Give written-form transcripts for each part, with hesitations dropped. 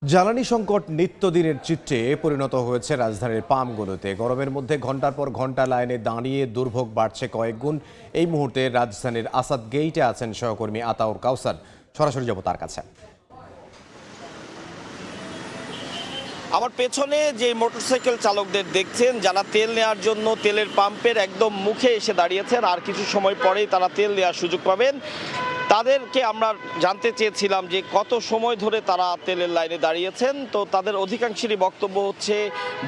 জ্বালানি সংকট নিত্যদিনের চিত্রে পরিণত হয়েছে রাজধানীর পামগুলোতে। গরমের মধ্যে ঘন্টার পর ঘন্টা লাইনে দাঁড়িয়ে দুর্ভোগ বাড়ছে কয়েক গুণ। এই মুহূর্তে রাজধানীর আসাদ গেইটে আছেন সহকর্মী আতাউর কাউসার। সরাসরি যাব তার কাছে। আমার পেছনে যে মোটরসাইকেল চালকদের দেখছেন, যারা তেল নেওয়ার জন্য তেলের পাম্পের একদম মুখে এসে দাঁড়িয়েছেন, আর কিছু সময় পরেই তারা তেল নেওয়ার সুযোগ পাবেন, তাদেরকে আমরা জানতে চেয়েছিলাম যে কত সময় ধরে তারা তেলের লাইনে দাঁড়িয়েছেন। তো তাদের অধিকাংশেরই বক্তব্য হচ্ছে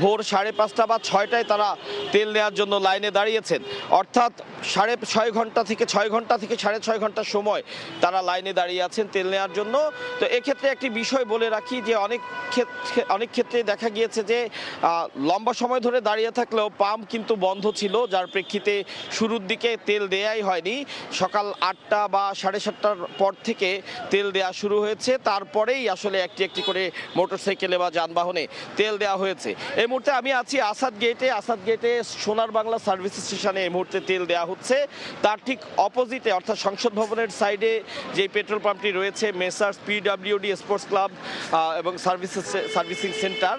ভোর 5:30 বা 6টায় তারা তেল নেওয়ার জন্য লাইনে দাঁড়িয়েছেন। অর্থাৎ 6.5 ঘন্টা থেকে 6 ঘন্টা থেকে 6.5 ঘন্টা সময় তারা লাইনে দাঁড়িয়ে আছেন তেল নেওয়ার জন্য। তো এক্ষেত্রে একটি বিষয় বলে রাখি যে অনেক ক্ষেত্রে দেখা গিয়েছে যে লম্বা সময় ধরে দাঁড়িয়ে থাকলেও পাম্প কিন্তু বন্ধ ছিল, যার প্রেক্ষিতে শুরুর দিকে তেল দেয়াই হয়নি। সকাল 8টা বা 7:30টার পর থেকে তেল দেওয়া শুরু হয়েছে, তারপরেই আসলে একটি একটি করে মোটরসাইকেলে বা যানবাহনে তেল দেওয়া হয়েছে। এই মুহূর্তে আমি আছি আসাদ গেটে সোনার বাংলা সার্ভিস স্টেশনে এই মুহূর্তে তেল দেওয়া হচ্ছে। তার ঠিক অপোজিটে অর্থাৎ সংসদ ভবনের সাইডে যে পেট্রোল পাম্পটি রয়েছে, মেসার্স পিডব্লিউডি স্পোর্টস ক্লাব এবং সার্ভিসিং সেন্টার,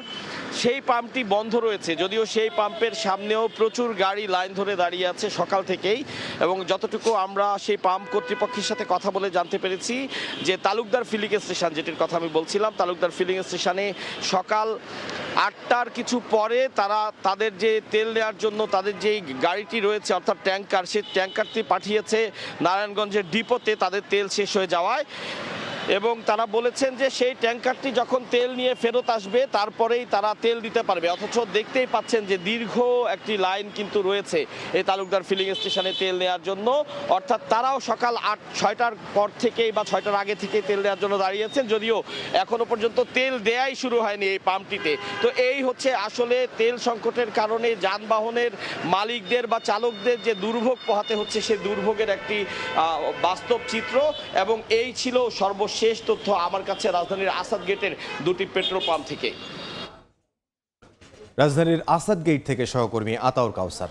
সেই পাম্পটি বন্ধ রয়েছে। যদিও সেই পাম্পের সামনেও প্রচুর গাড়ি লাইন ধরে দাঁড়িয়ে আছে সকাল থেকেই। এবং যতটুকু আমরা সেই পাম্প কর্তৃপক্ষের সাথে কথা বলে জানতে পেরেছি যে তালুকদার ফিলিং স্টেশন, যেটির কথা আমি বলছিলাম, তালুকদার ফিলিং স্টেশনে সকাল 8টার কিছু পরে তারা তাদের যে তেল নেওয়ার জন্য তাদের যেই গাড়িটি রয়েছে অর্থাৎ ট্যাঙ্কার, সেই ট্যাঙ্কারটি পাঠিয়েছে নারায়ণগঞ্জের ডিপোতে তাদের তেল শেষ হয়ে যাওয়ায়। এবং তারা বলেছেন যে সেই ট্যাঙ্কারটি যখন তেল নিয়ে ফেরত আসবে তারপরেই তারা তেল দিতে পারবে। অথচ দেখতেই পাচ্ছেন যে দীর্ঘ একটি লাইন কিন্তু রয়েছে এই তালুকদার ফিলিং স্টেশনে তেল নেওয়ার জন্য। অর্থাৎ তারাও সকাল 6টার পর থেকেই বা 6টার আগে থেকেই তেল দেওয়ার জন্য দাঁড়িয়েছেন, যদিও এখনো পর্যন্ত তেল দেয়াই শুরু হয়নি এই পাম্পটিতে। তো এই হচ্ছে আসলে তেল সংকটের কারণে যানবাহনের মালিকদের বা চালকদের যে দুর্ভোগ পোহাতে হচ্ছে, সেই দুর্ভোগের একটি বাস্তব চিত্র। এবং এই ছিল সর্বশেষ তথ্য আমার কাছে রাজধানীর আসাদ গেটের দুটি পেট্রোল পাম্প থেকে। রাজধানীর আসাদ গেট থেকে সহকর্মী আতাউর কাউসার।